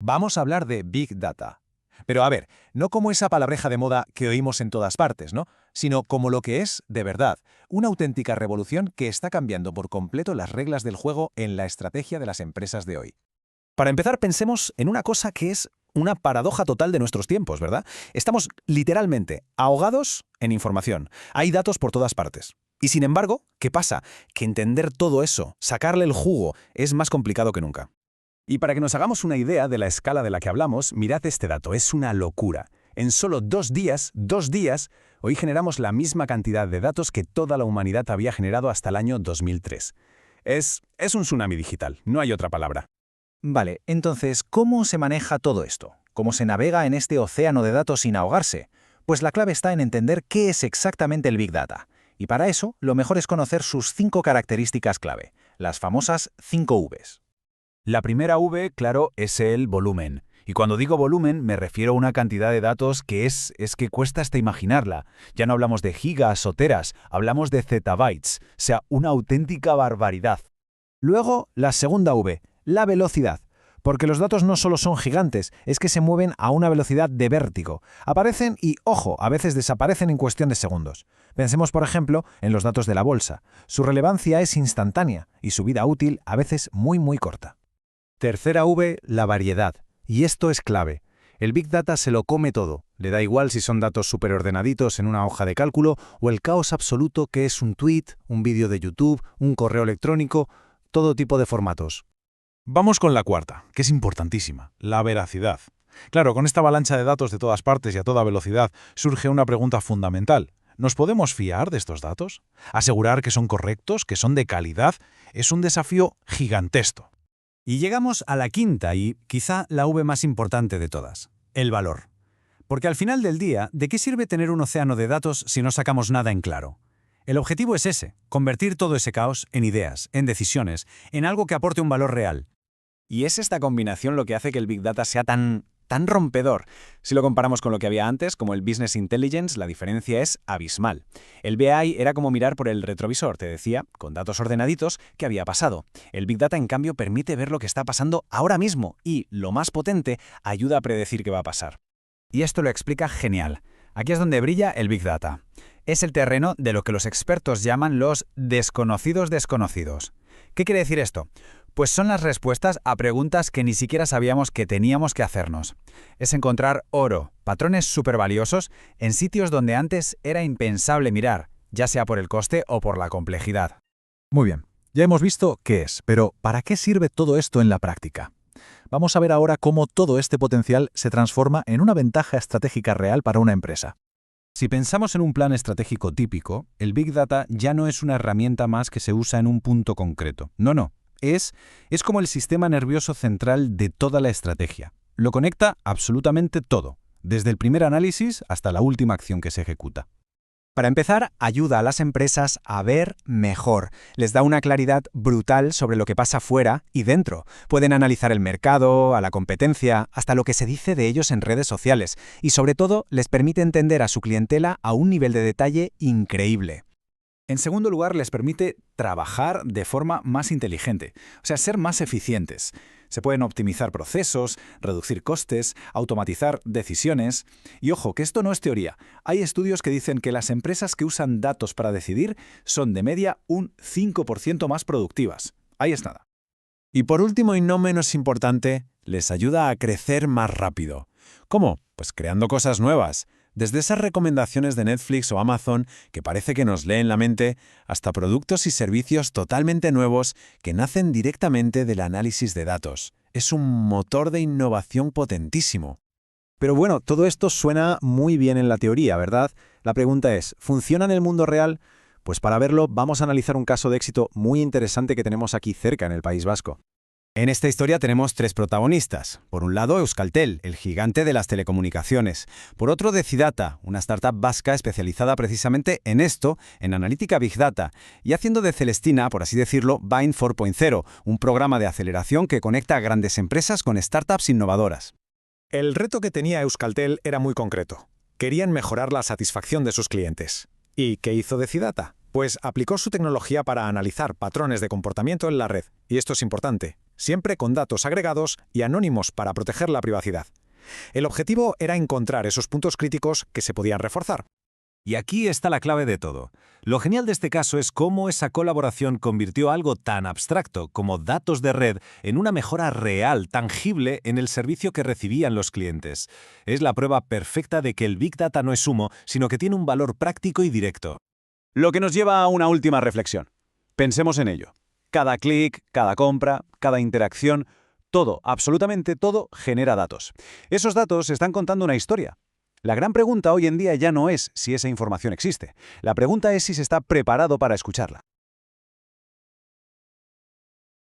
Vamos a hablar de Big Data. Pero a ver, no como esa palabreja de moda que oímos en todas partes, ¿no? Sino como lo que es, de verdad, una auténtica revolución que está cambiando por completo las reglas del juego en la estrategia de las empresas de hoy. Para empezar, pensemos en una cosa que es una paradoja total de nuestros tiempos, ¿verdad? Estamos literalmente ahogados en información. Hay datos por todas partes. Y sin embargo, ¿qué pasa? Que entender todo eso, sacarle el jugo, es más complicado que nunca. Y para que nos hagamos una idea de la escala de la que hablamos, mirad este dato, es una locura. En solo 2 días, hoy generamos la misma cantidad de datos que toda la humanidad había generado hasta el año 2003. Es un tsunami digital, no hay otra palabra. Vale, entonces, ¿cómo se maneja todo esto? ¿Cómo se navega en este océano de datos sin ahogarse? Pues la clave está en entender qué es exactamente el Big Data. Y para eso, lo mejor es conocer sus 5 características clave, las famosas 5 Vs. La primera V, claro, es el volumen. Y cuando digo volumen, me refiero a una cantidad de datos que es que cuesta hasta imaginarla. Ya no hablamos de gigas o teras, hablamos de zettabytes, o sea, una auténtica barbaridad. Luego, la segunda V, la velocidad. Porque los datos no solo son gigantes, es que se mueven a una velocidad de vértigo. Aparecen y, ojo, a veces desaparecen en cuestión de segundos. Pensemos, por ejemplo, en los datos de la bolsa. Su relevancia es instantánea y su vida útil a veces muy corta. Tercera V, la variedad. Y esto es clave. El Big Data se lo come todo. Le da igual si son datos superordenaditos en una hoja de cálculo o el caos absoluto que es un tweet, un vídeo de YouTube, un correo electrónico, todo tipo de formatos. Vamos con la cuarta, que es importantísima, la veracidad. Claro, con esta avalancha de datos de todas partes y a toda velocidad surge una pregunta fundamental. ¿Nos podemos fiar de estos datos? ¿Asegurar que son correctos, que son de calidad? Es un desafío gigantesco. Y llegamos a la quinta y quizá la V más importante de todas, el valor. Porque al final del día, ¿de qué sirve tener un océano de datos si no sacamos nada en claro? El objetivo es ese, convertir todo ese caos en ideas, en decisiones, en algo que aporte un valor real. Y es esta combinación lo que hace que el Big Data sea tan rompedor. Si lo comparamos con lo que había antes, como el Business Intelligence, la diferencia es abismal. El BI era como mirar por el retrovisor, te decía, con datos ordenaditos, qué había pasado. El Big Data, en cambio, permite ver lo que está pasando ahora mismo y, lo más potente, ayuda a predecir qué va a pasar. Y esto lo explica genial. Aquí es donde brilla el Big Data. Es el terreno de lo que los expertos llaman los desconocidos desconocidos. ¿Qué quiere decir esto? Pues son las respuestas a preguntas que ni siquiera sabíamos que teníamos que hacernos. Es encontrar oro, patrones supervaliosos, en sitios donde antes era impensable mirar, ya sea por el coste o por la complejidad. Muy bien, ya hemos visto qué es, pero ¿para qué sirve todo esto en la práctica? Vamos a ver ahora cómo todo este potencial se transforma en una ventaja estratégica real para una empresa. Si pensamos en un plan estratégico típico, el Big Data ya no es una herramienta más que se usa en un punto concreto. No. Es como el sistema nervioso central de toda la estrategia. Lo conecta absolutamente todo, desde el primer análisis hasta la última acción que se ejecuta. Para empezar, ayuda a las empresas a ver mejor. Les da una claridad brutal sobre lo que pasa fuera y dentro. Pueden analizar el mercado, a la competencia, hasta lo que se dice de ellos en redes sociales. Y sobre todo, les permite entender a su clientela a un nivel de detalle increíble. En segundo lugar, les permite trabajar de forma más inteligente, o sea, ser más eficientes. Se pueden optimizar procesos, reducir costes, automatizar decisiones. Y ojo, que esto no es teoría. Hay estudios que dicen que las empresas que usan datos para decidir son de media un 5% más productivas. Ahí es nada. Y por último y no menos importante, les ayuda a crecer más rápido. ¿Cómo? Pues creando cosas nuevas. Desde esas recomendaciones de Netflix o Amazon que parece que nos leen la mente, hasta productos y servicios totalmente nuevos que nacen directamente del análisis de datos. Es un motor de innovación potentísimo. Pero bueno, todo esto suena muy bien en la teoría, ¿verdad? La pregunta es, ¿funciona en el mundo real? Pues para verlo, vamos a analizar un caso de éxito muy interesante que tenemos aquí cerca en el País Vasco. En esta historia tenemos 3 protagonistas. Por un lado, Euskaltel, el gigante de las telecomunicaciones. Por otro, Decidata, una startup vasca especializada precisamente en esto, en analítica Big Data, y haciendo de Celestina, por así decirlo, Bind 4.0, un programa de aceleración que conecta a grandes empresas con startups innovadoras. El reto que tenía Euskaltel era muy concreto. Querían mejorar la satisfacción de sus clientes. ¿Y qué hizo Decidata? Pues aplicó su tecnología para analizar patrones de comportamiento en la red. Y esto es importante. siempre con datos agregados y anónimos para proteger la privacidad. El objetivo era encontrar esos puntos críticos que se podían reforzar. Y aquí está la clave de todo. Lo genial de este caso es cómo esa colaboración convirtió algo tan abstracto como datos de red en una mejora real, tangible, en el servicio que recibían los clientes. Es la prueba perfecta de que el Big Data no es humo, sino que tiene un valor práctico y directo. Lo que nos lleva a una última reflexión. Pensemos en ello. Cada clic, cada compra, cada interacción, todo, absolutamente todo, genera datos. Esos datos están contando una historia. La gran pregunta hoy en día ya no es si esa información existe. La pregunta es si se está preparado para escucharla.